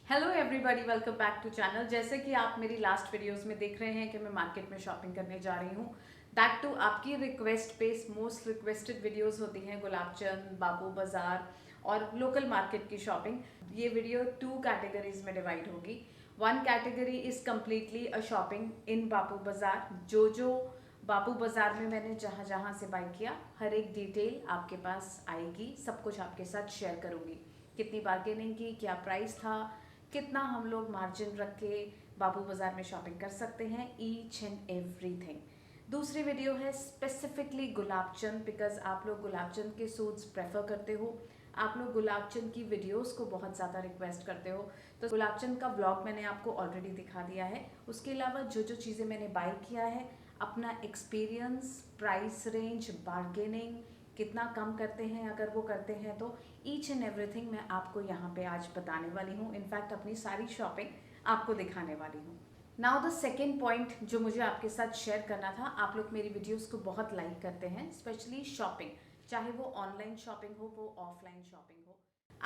Hello everybody, welcome back to channel. जैसे कि आप मेरी लास्ट वीडियोस में देख रहे हैं कि मैं मार्केट में शॉपिंग करने जा रही हूँ, दैट टू आपकी रिक्वेस्ट पे। मोस्ट रिक्वेस्टेड वीडियोस होती हैं गुलाब चंद, बाबू बाजार और लोकल मार्केट की शॉपिंग। ये वीडियो 2 कैटेगरीज में डिवाइड होगी। One category is completely a shopping in Babu Bazaar. जो बाबू बाजार में मैंने जहाँ जहाँ से बाय किया, हर एक डिटेल आपके पास आएगी। सब कुछ आपके साथ शेयर करूँगी। कितनी बार्गेनिंग की, क्या प्राइस था, कितना हम लोग मार्जिन रख के बाबू बाजार में शॉपिंग कर सकते हैं, ईच एंड एवरीथिंग। दूसरी वीडियो है स्पेसिफिकली गुलाब चंद, बिकॉज आप लोग गुलाब चंद के सूट्स प्रेफर करते हो। आप लोग गुलाब चंद की वीडियोस को बहुत ज़्यादा रिक्वेस्ट करते हो। तो गुलाब चंद का ब्लॉग मैंने आपको ऑलरेडी दिखा दिया है। उसके अलावा जो जो चीज़ें मैंने बाय किया है, अपना एक्सपीरियंस, प्राइस रेंज, बार्गेनिंग, कितना कम करते हैं अगर वो करते हैं तो, ईच एंड एवरीथिंग मैं आपको यहाँ पे आज बताने वाली हूँ। इनफैक्ट अपनी सारी शॉपिंग आपको दिखाने वाली हूँ। नाउ द सेकेंड पॉइंट जो मुझे आपके साथ शेयर करना था, आप लोग मेरी वीडियोस को बहुत लाइक करते हैं, स्पेशली शॉपिंग, चाहे वो ऑनलाइन शॉपिंग हो, वो ऑफलाइन शॉपिंग हो।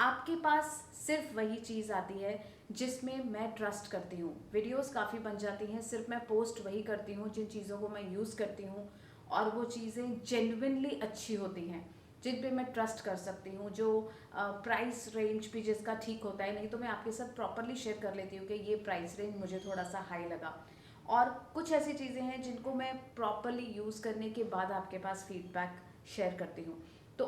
आपके पास सिर्फ वही चीज़ आती है जिसमें मैं ट्रस्ट करती हूँ। वीडियोस काफ़ी बन जाती हैं, सिर्फ मैं पोस्ट वही करती हूँ जिन चीज़ों को मैं यूज़ करती हूँ और वो चीज़ें जेन्युइनली अच्छी होती हैं, जिन पे मैं ट्रस्ट कर सकती हूँ, जो प्राइस रेंज भी जिसका ठीक होता है। नहीं तो मैं आपके साथ प्रॉपरली शेयर कर लेती हूँ कि ये प्राइस रेंज मुझे थोड़ा सा हाई लगा। और कुछ ऐसी चीज़ें हैं जिनको मैं प्रॉपरली यूज़ करने के बाद आपके पास फीडबैक शेयर करती हूँ। तो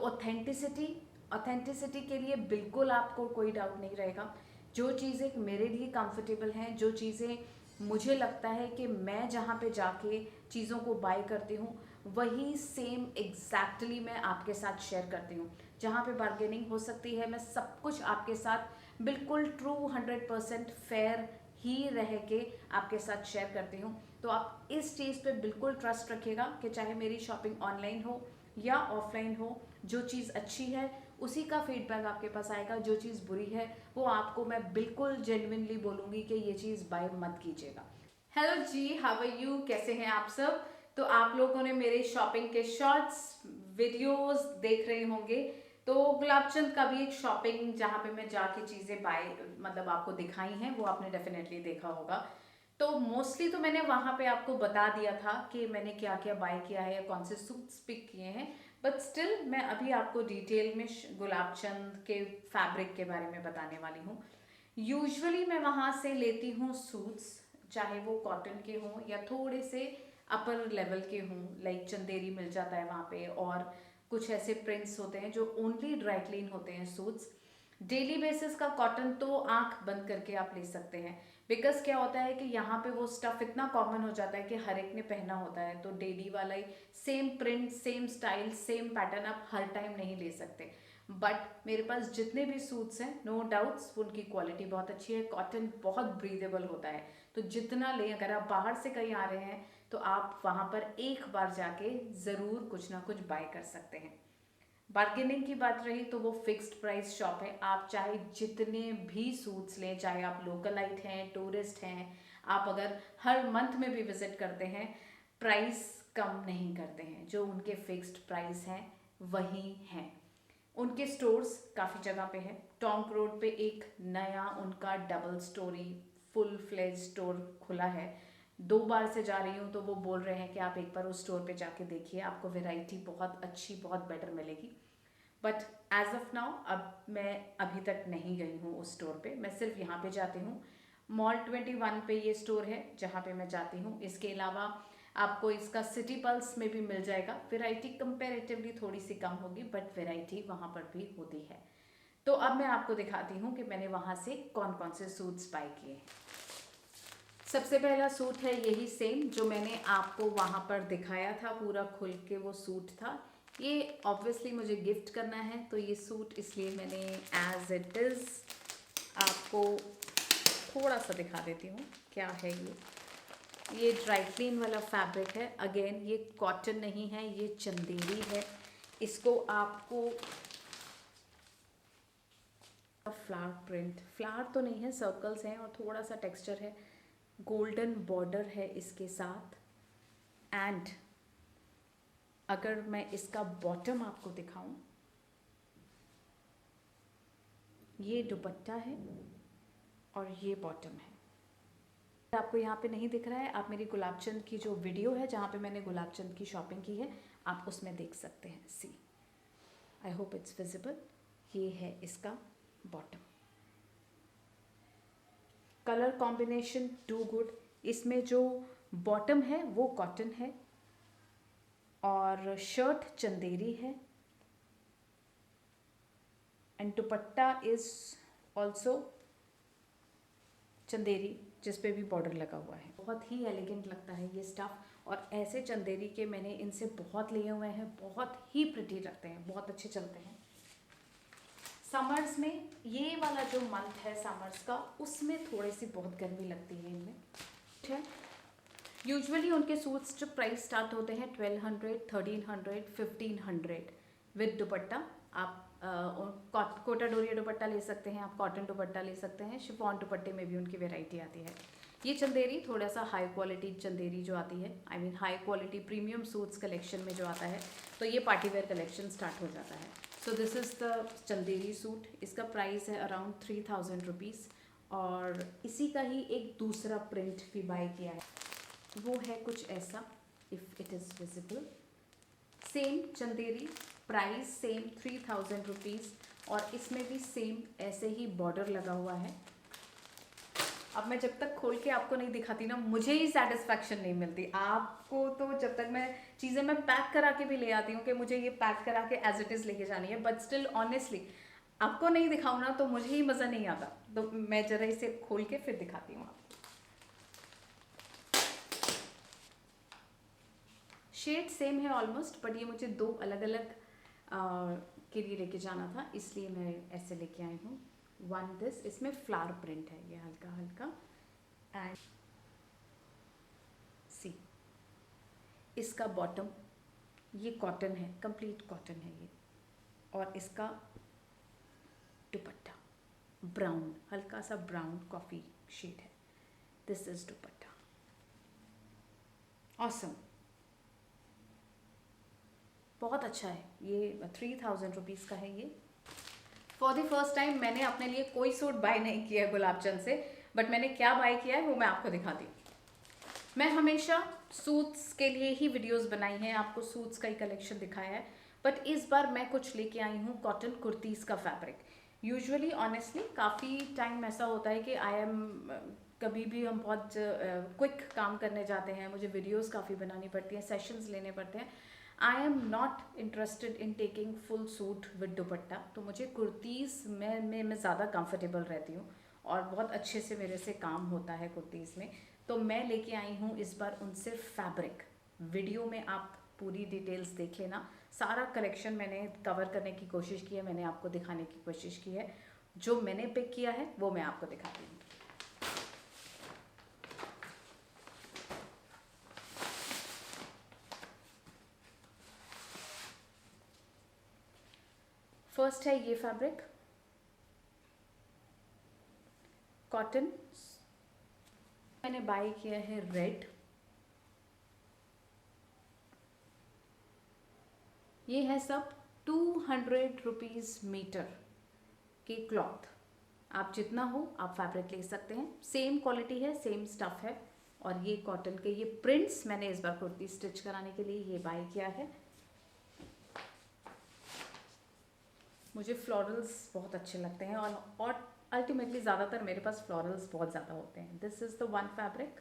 ऑथेंटिसिटी के लिए बिल्कुल आपको कोई डाउट नहीं रहेगा। जो चीज़ें मेरे लिए कंफर्टेबल हैं, जो चीज़ें मुझे लगता है कि मैं जहाँ पे जाके चीज़ों को बाय करती हूँ, वही सेम एग्जैक्टली मैं आपके साथ शेयर करती हूँ। जहाँ पे बार्गेनिंग हो सकती है, मैं सब कुछ आपके साथ बिल्कुल ट्रू 100% फेयर ही रह के आपके साथ शेयर करती हूँ। तो आप इस चीज़ पे बिल्कुल ट्रस्ट रखिएगा कि चाहे मेरी शॉपिंग ऑनलाइन हो या ऑफलाइन हो, जो चीज़ अच्छी है उसी का फीडबैक आपके पास आएगा। जो चीज़ बुरी है वो आपको मैं बिल्कुल जेन्युइनली बोलूँगी कि ये चीज़ बाय मत कीजिएगा। Hello ji, how are you, कैसे हैं आप सब? तो आप लोगों ने मेरे शॉपिंग के शॉर्ट्स वीडियोस देख रहे होंगे। तो गुलाबचंद का भी एक शॉपिंग जहाँ पे मैं जाके चीज़ें बाय मतलब आपको दिखाई हैं, वो आपने डेफिनेटली देखा होगा। तो मोस्टली तो मैंने वहाँ पे आपको बता दिया था कि मैंने क्या क्या बाय किया है या कौन से सूट्स पिक किए हैं। बट स्टिल मैं अभी आपको डिटेल में गुलाबचंद के फैब्रिक के बारे में बताने वाली हूँ। यूजुअली मैं वहाँ से लेती हूँ सूट्स, चाहे वो कॉटन के हों या थोड़े से अपर लेवल के हों, लाइक चंदेरी मिल जाता है वहाँ पे, और कुछ ऐसे प्रिंट्स होते हैं जो ओनली ड्राई क्लीन होते हैं सूट्स। डेली बेसिस का कॉटन तो आंख बंद करके आप ले सकते हैं, बिकॉज क्या होता है कि यहाँ पे वो स्टफ इतना कॉमन हो जाता है कि हर एक ने पहना होता है, तो डेली वाला ही same print, same style, same pattern आप हर टाइम नहीं ले सकते। बट मेरे पास जितने भी सूट्स हैं, नो डाउट्स उनकी क्वालिटी बहुत अच्छी है। कॉटन बहुत ब्रीदेबल होता है, तो जितना लें, अगर आप बाहर से कहीं आ रहे हैं तो आप वहाँ पर एक बार जाके ज़रूर कुछ ना कुछ बाय कर सकते हैं। बार्गेनिंग की बात रही तो वो फिक्स्ड प्राइस शॉप है। आप चाहे जितने भी सूट्स लें, चाहे आप लोकलाइट हैं, टूरिस्ट हैं, आप अगर हर मंथ में भी विजिट करते हैं, प्राइस कम नहीं करते हैं। जो उनके फिक्स्ड प्राइस हैं वही हैं। उनके स्टोर्स काफ़ी जगह पे है। टोंक रोड पे एक नया उनका double storey full fledge store खुला है। 2 बार से जा रही हूँ तो वो बोल रहे हैं कि आप एक बार उस स्टोर पे जाके देखिए, आपको वैरायटी बहुत अच्छी, बहुत बेटर मिलेगी। बट एज ऑफ नाउ अब मैं अभी तक नहीं गई हूँ उस स्टोर पे, मैं सिर्फ यहाँ पे जाती हूँ। मॉल 21 पे ये स्टोर है जहाँ पे मैं जाती हूँ। इसके अलावा आपको इसका सिटी पल्स में भी मिल जाएगा। वेराइटी कंपेरेटिवली थोड़ी सी कम होगी, बट वेराइटी वहाँ पर भी होती है। तो अब मैं आपको दिखाती हूँ कि मैंने वहाँ से कौन कौन से सूट्स बाय किए। सबसे पहला सूट है यही सेम जो मैंने आपको वहाँ पर दिखाया था, पूरा खुल के वो सूट था। ये ऑब्वियसली मुझे गिफ्ट करना है, तो ये सूट इसलिए मैंने एज इट इज़ आपको थोड़ा सा दिखा देती हूँ क्या है ये ड्राई क्लीन वाला फैब्रिक है। अगेन ये कॉटन नहीं है, ये चंदेरी है। इसको आपको फ्लावर प्रिंट, फ्लावर तो नहीं है, सर्कल्स हैं और थोड़ा सा टेक्सचर है। गोल्डन बॉर्डर है इसके साथ। एंड अगर मैं इसका बॉटम आपको दिखाऊं, ये दुपट्टा है और ये बॉटम है। आपको यहाँ पे नहीं दिख रहा है, आप मेरी गुलाब चंद की जो वीडियो है जहाँ पे मैंने गुलाब चंद की शॉपिंग की है, आप उसमें देख सकते हैं। See, I hope it's visible. ये है इसका bottom. Colour combination too good. इसमें जो बॉटम है वो कॉटन है और शर्ट चंदेरी है and dupatta is also Chanderi, जिस पे भी बॉर्डर लगा हुआ है। बहुत ही एलिगेंट लगता है ये स्टफ़, और ऐसे चंदेरी के मैंने इनसे बहुत लिए हुए हैं, बहुत ही प्रिटी लगते हैं, बहुत अच्छे चलते हैं। समर्स में ये वाला जो मंथ है समर्स का, उसमें थोड़ी सी बहुत गर्मी लगती है इनमें। ठीक है, यूजुअली उनके सूट्स जो प्राइस स्टार्ट होते हैं 1200, 1300, 1500 विद दुपट्टा। आप कोटा डोरिया दुपट्टा ले सकते हैं, आप कॉटन दुपट्टा ले सकते हैं, शिफॉन दुपट्टे में भी उनकी वैरायटी आती है। ये चंदेरी थोड़ा सा हाई क्वालिटी चंदेरी जो आती है, I mean high quality premium suits collection में जो आता है, तो ये पार्टी वेयर कलेक्शन स्टार्ट हो जाता है। So this is the Chanderi suit. इसका प्राइस है अराउंड 3000 रुपीज़, और इसी का ही एक दूसरा प्रिंट भी बाय किया है, वो है कुछ ऐसा, if it is visible. Same Chanderi, price same 3000 rupees, और इसमें भी सेम ऐसे ही बॉर्डर लगा हुआ है। अब मैं जब तक खोल के आपको नहीं दिखाती ना, मुझे ही सेटिस्फैक्शन नहीं मिलती। आपको तो जब तक मैं चीज़ें मैं पैक करा के भी ले आती हूँ कि मुझे ये पैक करा के एज इट इज़ लेके जानी है, बट स्टिल ऑनेस्टली आपको नहीं दिखाऊँ ना तो मुझे ही मज़ा नहीं आता। तो मैं ज़रा इसे खोल के फिर दिखाती हूँ आपको। शेड सेम है ऑलमोस्ट, बट ये मुझे दो अलग अलग के लिए लेके जाना था, इसलिए मैं ऐसे लेके आई हूँ। वन दिस, इसमें फ्लावर प्रिंट है ये हल्का हल्का, एंड सी इसका बॉटम, ये कॉटन है, कंप्लीट कॉटन है ये, और इसका दुपट्टा ब्राउन, हल्का सा ब्राउन कॉफ़ी शेड है। दिस इज दुपट्टा, ऑसम, बहुत अच्छा है। ये 3000 रुपीज़ का है ये। फॉर द फर्स्ट टाइम मैंने अपने लिए कोई सूट बाय नहीं किया है गुलाब चंद से, बट मैंने क्या बाय किया है वो मैं आपको दिखाती हूँ। मैं हमेशा सूट्स के लिए ही वीडियोस बनाई हैं, आपको सूट्स का ही कलेक्शन दिखाया है, बट इस बार मैं कुछ लेके आई हूँ कॉटन कुर्तीज़ का फैब्रिक। यूजुअली ऑनेस्टली काफ़ी टाइम ऐसा होता है कि आई एम कभी भी हम बहुत क्विक काम करने जाते हैं, मुझे वीडियोस काफ़ी बनानी पड़ती हैं, सेशंस लेने पड़ते हैं। I am not interested in taking full suit with दुपट्टा, तो मुझे कुर्तीज़ में मैं ज़्यादा कंफर्टेबल रहती हूँ और बहुत अच्छे से मेरे से काम होता है कुर्तीज़ में। तो मैं लेके आई हूँ इस बार उनसे फैब्रिक। वीडियो में आप पूरी डिटेल्स देख लेना, सारा कलेक्शन मैंने कवर करने की कोशिश की है, मैंने आपको दिखाने की कोशिश की है। जो मैंने पिक किया है वो मैं आपको दिखाती हूँ। फर्स्ट है ये फैब्रिक, कॉटन, मैंने बाय किया है रेड। ये है सब 200 रुपीज़ मीटर की क्लॉथ। आप जितना हो आप फैब्रिक ले सकते हैं, सेम क्वालिटी है, सेम स्टफ है। और ये कॉटन के ये प्रिंट्स मैंने इस बार कुर्ती स्टिच कराने के लिए ये बाय किया है। मुझे फ्लोरल्स बहुत अच्छे लगते हैं, और अल्टीमेटली ज़्यादातर मेरे पास फ्लोरल्स बहुत ज़्यादा होते हैं। This is the one fabric.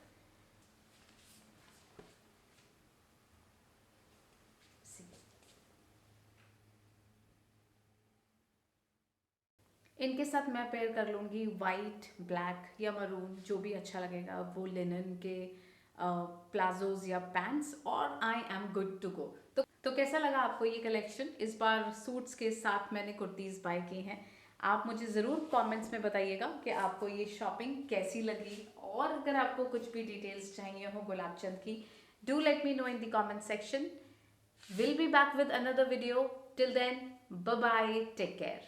इनके साथ मैं पेयर कर लूँगी वाइट, ब्लैक या मरून, जो भी अच्छा लगेगा, वो लिनन के प्लाजोज या पैंट्स, और I am good to go. तो कैसा लगा आपको ये कलेक्शन? इस बार सूट्स के साथ मैंने कुर्तीज़ बाय की हैं। आप मुझे ज़रूर कमेंट्स में बताइएगा कि आपको ये शॉपिंग कैसी लगी, और अगर आपको कुछ भी डिटेल्स चाहिए हो गुलाब चंद की, do let me know in the comment section. We'll be back with another video. Till then, bye bye, take care.